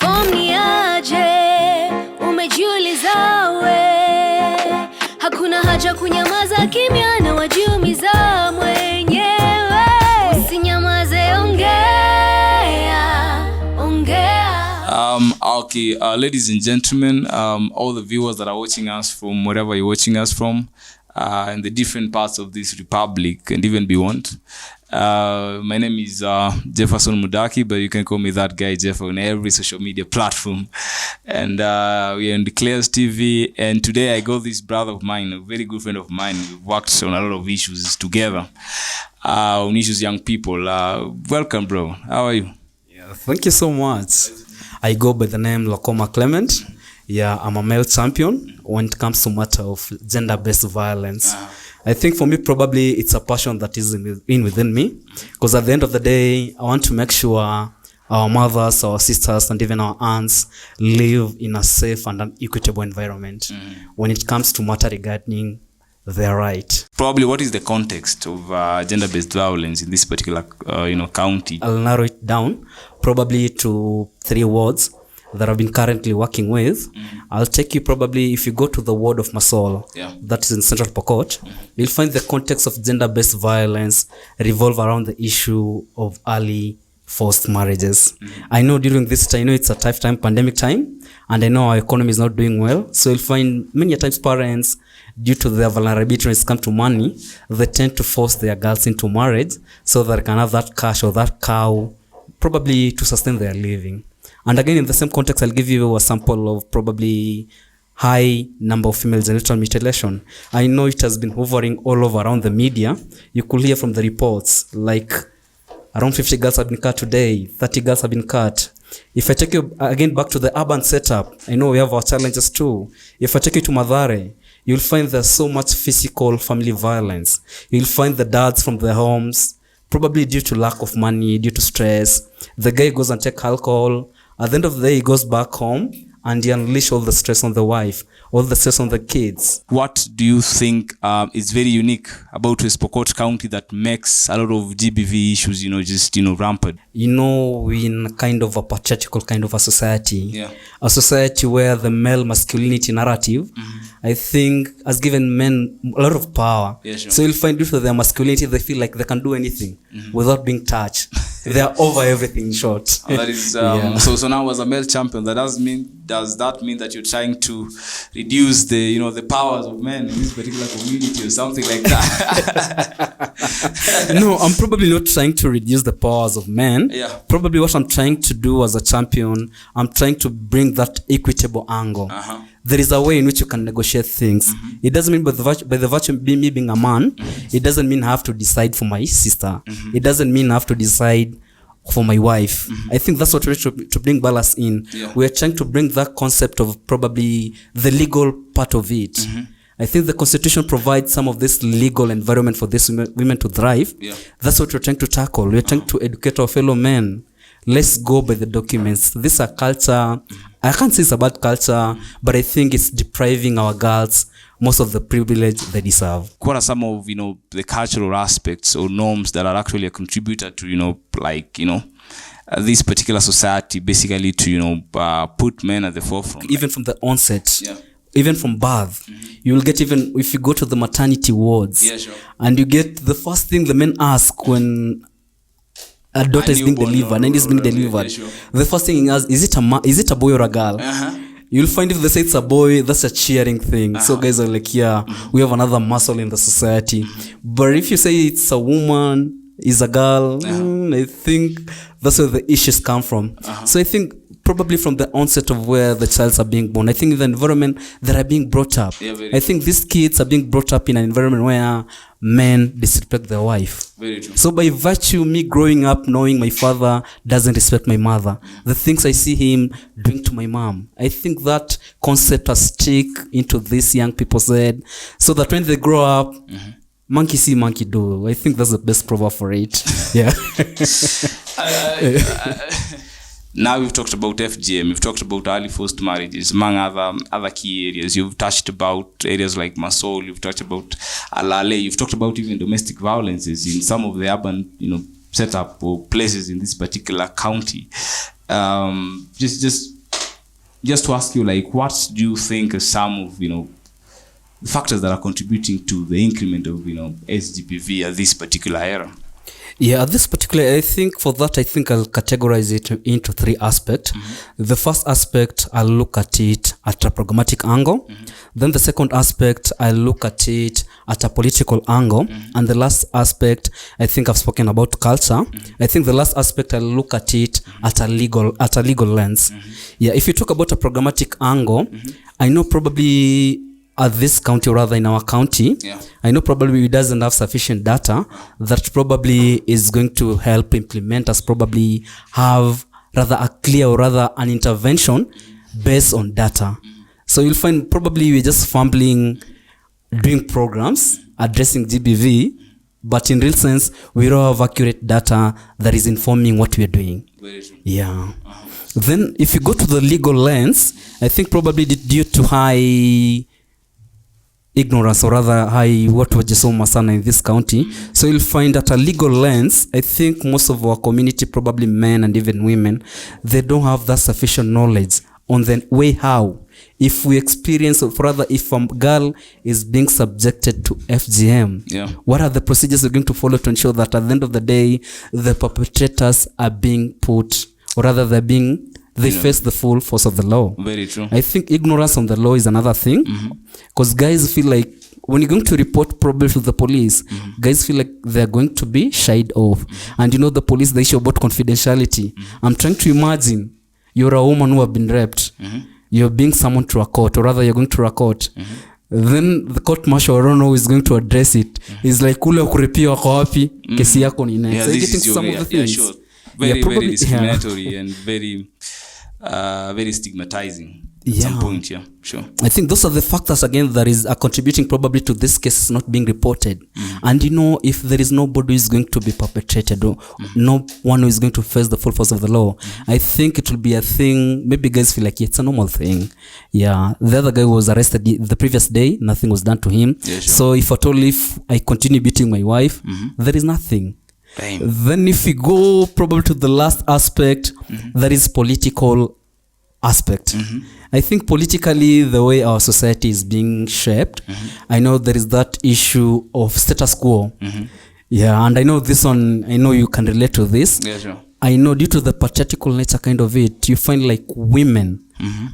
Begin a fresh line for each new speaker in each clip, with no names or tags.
Aje, umejiuliza we, hakuna haja kunyamaza kimya na wajiumiza mwenyewe. Usinyamaze, ongea.
Okay, ladies and gentlemen, all the viewers that are watching us from wherever you're watching us from, in the different parts of this republic and even beyond. My name is Jefferson Mudaki, but you can call me that guy Jeff on every social media platform. And we are on Declares TV, and today I got this brother of mine, a very good friend of mine. We've worked on a lot of issues together, on issues young people. Welcome, bro. How are you?
Yeah, thank you so much. I go by the name Lakoma Clement. Yeah, I'm a male champion when it comes to matter of gender-based violence. I think for me, probably it's a passion that is within me, because at the end of the day, I want to make sure our mothers, our sisters, and even our aunts live in a safe and an equitable environment when it comes to matter regarding their right.
Probably, what is the context of gender-based violence in this particular, county?
I'll narrow it down probably to 3 words that I've been currently working with. I'll take you probably, if you go to the ward of Masol, that is in Central POKOT, you'll find the context of gender-based violence revolve around the issue of early forced marriages. I know during this time, I know it's a tough time, pandemic time, and I know our economy is not doing well. So you'll find many times parents, due to their vulnerability when it comes to money, they tend to force their girls into marriage so that they can have that cash or that cow, probably to sustain their living. And again, in the same context, I'll give you a sample of probably high number of female genital mutilation. I know it has been hovering all over around the media. You could hear from the reports, like around 50 girls have been cut today, 30 girls have been cut. If I take you again back to the urban setup, I know we have our challenges too. If I take you to Madhare, you'll find there's so much physical family violence. You'll find the dads from their homes, probably due to lack of money, due to stress. The guy goes and takes alcohol. At the end of the day, he goes back home and he unleashes all the stress on the wife, all the stress on the kids.
What do you think is very unique about West Pokot County that makes a lot of GBV issues, rampant?
We're in kind of a patriarchal kind of a society. Yeah. A society where the male masculinity narrative, I think, has given men a lot of power. Yeah, sure. So you'll find due to their masculinity, they feel like they can do anything without being touched. They are over everything, in short.
That is, so now as a male champion, does that mean that you're trying to reduce the powers of men in this particular community or something like that?
No, I'm probably not trying to reduce the powers of men. Yeah. Probably what I'm trying to do as a champion, I'm trying to bring that equitable angle. There is a way in which you can negotiate things. It doesn't mean by the virtue of me being a man, it doesn't mean I have to decide for my sister. It doesn't mean I have to decide for my wife. I think that's what we're trying to bring balance in. Yeah. We're trying to bring that concept of probably the legal part of it. I think the Constitution provides some of this legal environment for these women to thrive. Yeah. That's what we're trying to tackle. We're trying to educate our fellow men. Let's go by the documents. This is a culture. I can't say it's a bad culture, but I think it's depriving our girls most of the privilege they deserve.
What are some of, the cultural aspects or norms that are actually a contributor to, this particular society basically to, put men at the forefront?
Even from the onset. Yeah. Even from birth, you will get, even if you go to the maternity wards, and you get the first thing the men ask when a daughter is being delivered and is being delivered. The first thing is it a boy or a girl? You'll find if they say it's a boy, that's a cheering thing. So guys are like, we have another muscle in the society. But if you say it's a woman, is a girl, I think that's where the issues come from. So I think probably from the onset of where the childs are being born, I think the environment that are being brought up. I think these kids are being brought up in an environment where men disrespect their wife. Very true. So by virtue me growing up knowing my father doesn't respect my mother, the things I see him doing to my mom, I think that concept has stick into these young people's head, so that when they grow up, monkey see, monkey do. I think that's the best proverb for it. Yeah.
Now we've talked about FGM, we've talked about early forced marriages, among other key areas. You've touched about areas like Masol, you've talked about Alale, you've talked about even domestic violences in some of the urban, setup or places in this particular county. just to ask you, like, what do you think are some of, the factors that are contributing to the increment of, SGBV at this particular era?
Yeah, at this particular, I think I'll categorize it into 3 aspects. The first aspect, I'll look at it at a programmatic angle. Then the second aspect, I'll look at it at a political angle. And the last aspect, I think I've spoken about culture. I think the last aspect, I'll look at it at a legal lens. Yeah, if you talk about a programmatic angle, I know probably at this county, or rather in our county, I know probably it doesn't have sufficient data that probably is going to help implement us probably have rather a clear, or rather an intervention based on data. So you'll find probably we're just fumbling doing programs addressing GBV, but in real sense, we don't have accurate data that is informing what we're doing. Yeah. Then if you go to the legal lens, I think probably due to high ignorance, or rather high what wajisoma sana in this county. So you'll find that a legal lens, I think most of our community, probably men and even women, they don't have that sufficient knowledge on the way how, if we experience, or rather if a girl is being subjected to FGM, what are the procedures we're going to follow to ensure that at the end of the day, the perpetrators are being put, or rather they face the full force of the law.
Very true.
I think ignorance on the law is another thing, because guys feel like when you're going to report problems to the police, guys feel like they're going to be shied off. And the police, the issue about confidentiality. I'm trying to imagine you're a woman who have been raped. You're being summoned to a court, or rather you're going to a court. Then the court marshal, I don't know who is going to address it. It's like, kule kuripia wako wapi, kesi yako ni nini. So
this is some of the things. Sure. Very discriminatory and very stigmatizing at some point. Sure.
I think those are the factors again that is contributing probably to this case not being reported. And if there is nobody who is going to be perpetrated, or no one who is going to face the full force of the law, I think it will be a thing. Maybe guys feel like it's a normal thing. Yeah, the other guy was arrested the previous day, nothing was done to him. So if I continue beating my wife, there is nothing. Then if we go probably to the last aspect, that is political aspect. I think politically, the way our society is being shaped, I know there is that issue of status quo. Yeah, and I know this one, I know you can relate to this. I know due to the patriarchal nature kind of it, you find like women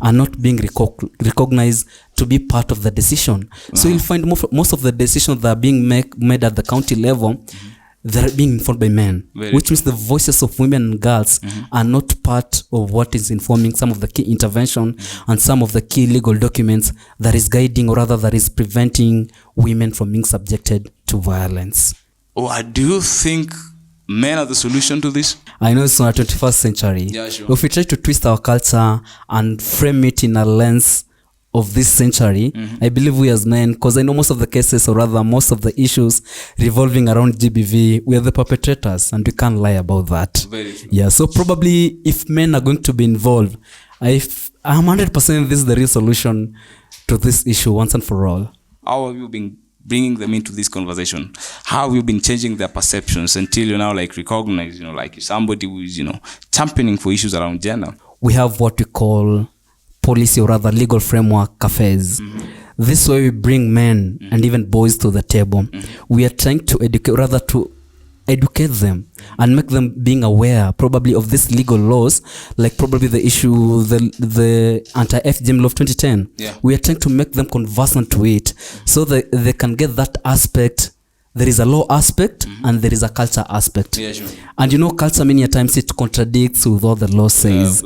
are not being recognized to be part of the decision. So you'll find most of the decisions that are being made at the county level, they're being informed by men, which means the voices of women and girls are not part of what is informing some of the key intervention and some of the key legal documents that is guiding, or rather that is preventing women from being subjected to violence.
Do you think men are the solution to this?
I know it's not 21st century. If we try to twist our culture and frame it in a lens of this century, I believe we as men, because I know most of the cases, or rather most of the issues revolving around GBV, we are the perpetrators, and we can't lie about that.
Very true.
Yeah, so probably if men are going to be involved, I'm 100% this is the real solution to this issue once and for all.
How have you been bringing them into this conversation? How have you been changing their perceptions until you now recognize, like somebody who is, championing for issues around gender?
We have what we call policy, or rather legal framework cafes. This way we bring men and even boys to the table. We are trying to educate them and make them being aware probably of these legal laws, like probably the issue, the anti-FGM law of 2010. We are trying to make them conversant to it so that they can get that aspect. There is a law aspect and there is a culture aspect. And culture many times it contradicts with what the law says.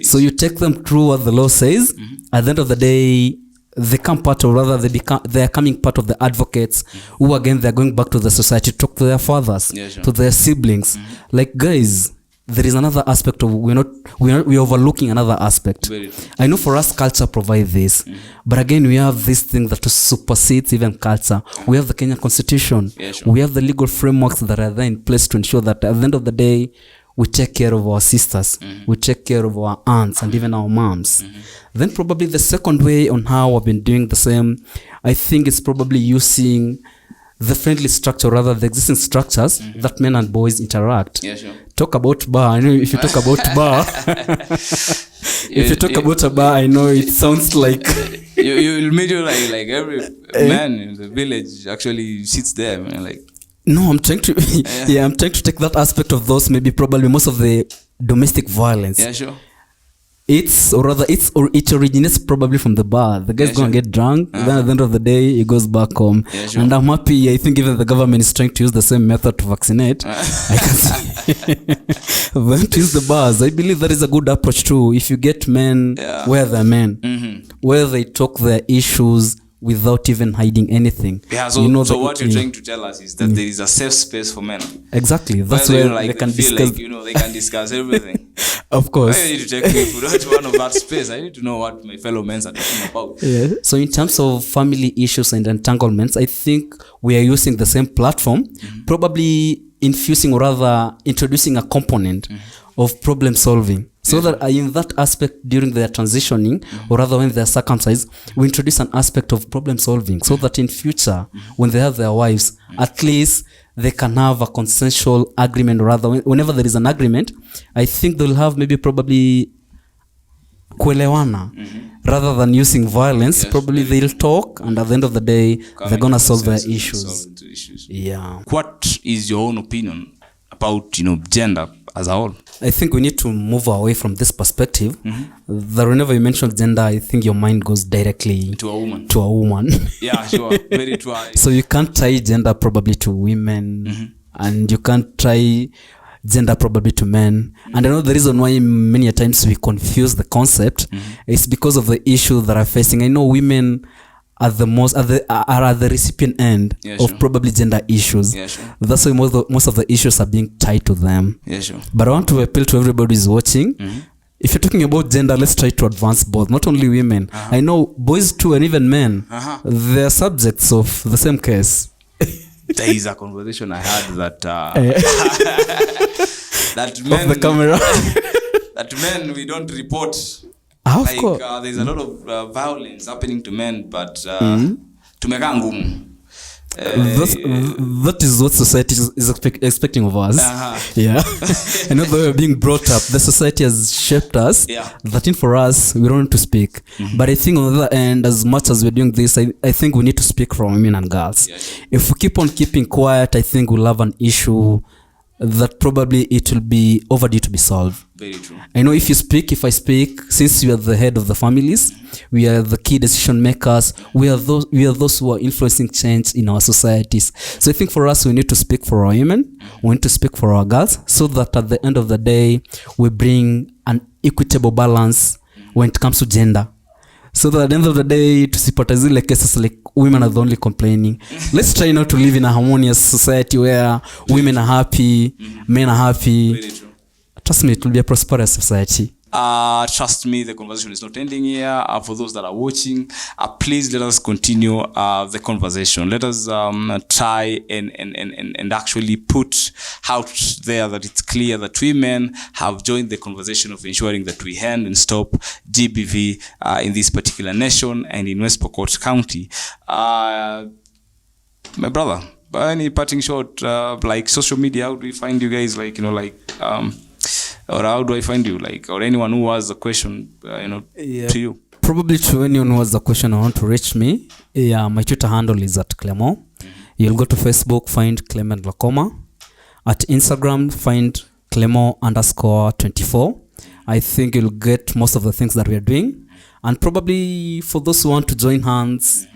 So you take them through what the law says. At the end of the day, they come part, or rather they are coming part of the advocates who again they're going back to the society to talk to their fathers, to their siblings. Like guys, there is another aspect of we're overlooking another aspect. I know for us culture provides this, but again we have this thing that supersedes even culture. We have the Kenyan Constitution. We have the legal frameworks that are there in place to ensure that at the end of the day we take care of our sisters, we take care of our aunts and even our moms. Then probably the second way on how I've been doing the same, I think it's probably using the friendly structure, rather the existing structures that men and boys interact.
Yeah, sure.
Talk about bar. I know if you talk about bar, if you talk about a bar, I know it sounds like
you'll meet you like every man in the village actually sits there, man, like.
No, I'm trying to I'm trying to take that aspect of those, maybe probably most of the domestic violence.
Yeah, sure.
It originates probably from the bar. The guy's gonna get drunk, then at the end of the day he goes back home.
Yeah, sure.
And I'm happy, I think even the government is trying to use the same method to vaccinate. I can see them to use the bars. I believe that is a good approach too. If you get men where they're men, where they talk their issues without even hiding anything.
Yeah, so, so what you're trying to tell us is that there is a safe space for men.
Exactly. That's where they can discuss.
Like, they can discuss everything.
Of course.
I need to take people to one of that space. I need to know what my fellow men are talking about.
Yeah. So in terms of family issues and entanglements, I think we are using the same platform, probably infusing or rather introducing a component of problem solving. So that in that aspect, during their transitioning, or rather when they're circumcised, we introduce an aspect of problem solving, so that in future, when they have their wives, at least they can have a consensual agreement. Rather, whenever there is an agreement, I think they'll have maybe probably kuelewana, rather than using violence. Probably they'll talk, and at the end of the day, they're gonna solve their issues. Yeah.
What is your own opinion about gender as a whole?
I think we need to move away from this perspective. That whenever you mention gender, I think your mind goes directly
to a woman. Yeah, sure. Very true.
So you can't tie gender probably to women, and you can't tie gender probably to men. And I know the reason why many a times we confuse the concept is because of the issue that are facing. I know women are at the recipient end of probably gender issues.
Yeah, sure.
That's why most of the issues are being tied to them.
Yeah, sure.
But I want to appeal to everybody who's watching. If you're talking about gender, let's try to advance both, not only women. I know boys too, and even men, they're subjects of the same case.
There is a conversation I had that that men,
off the camera.
that men we don't report.
Of course.
There's a lot of violence happening to men, but tumekaa ngumu.
That is what society is expecting of us. Yeah. I know that we're being brought up. The society has shaped us. That in for us, we don't want to speak. But I think on the other end, as much as we're doing this, I think we need to speak from women and girls. If we keep on keeping quiet, I think we'll have an issue that probably it will be overdue to be solved.
Very true.
I know if I speak, since we are the head of the families, we are the key decision makers, we are those who are influencing change in our societies. So I think for us, we need to speak for our women, we need to speak for our girls, so that at the end of the day, we bring an equitable balance when it comes to gender. So that at the end of the day, tusipata zile cases like women are the only complaining. Let's try not to live in a harmonious society where women are happy, men are happy.
Very true.
Trust me, it will be a prosperous society.
Trust me, the conversation is not ending here. For those that are watching, please let us continue the conversation. Let us try and actually put out there that it's clear that women have joined the conversation of ensuring that we end and stop GBV in this particular nation and in West Pokot County. My brother, any parting shot, like social media, how do we find you guys? Or how do I find you? Or anyone who has a question, to you.
Probably to anyone who has a question or want to reach me. Yeah, my Twitter handle is at Clement. You'll go to Facebook, find Clement Lakoma. At Instagram, find Clement_24. I think you'll get most of the things that we are doing. And probably for those who want to join hands,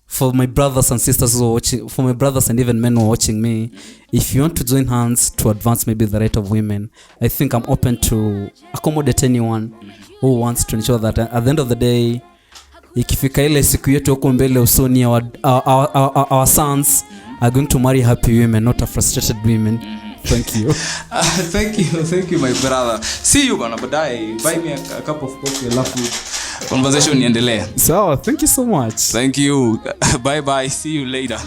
for my brothers and sisters who are watching, for my brothers and even men who are watching me, if you want to join hands to advance maybe the right of women, I think I'm open to accommodate anyone who wants to ensure that at the end of the day, ikifika ile siku yetu huko mbele usoni, our sons are going to marry happy women, not a frustrated women. Thank you.
Thank you, my brother. See you bana baadaye. Buy me a cup of coffee, alafu conversation iendelee.
So, thank you so much.
Thank you. Bye bye. See you later.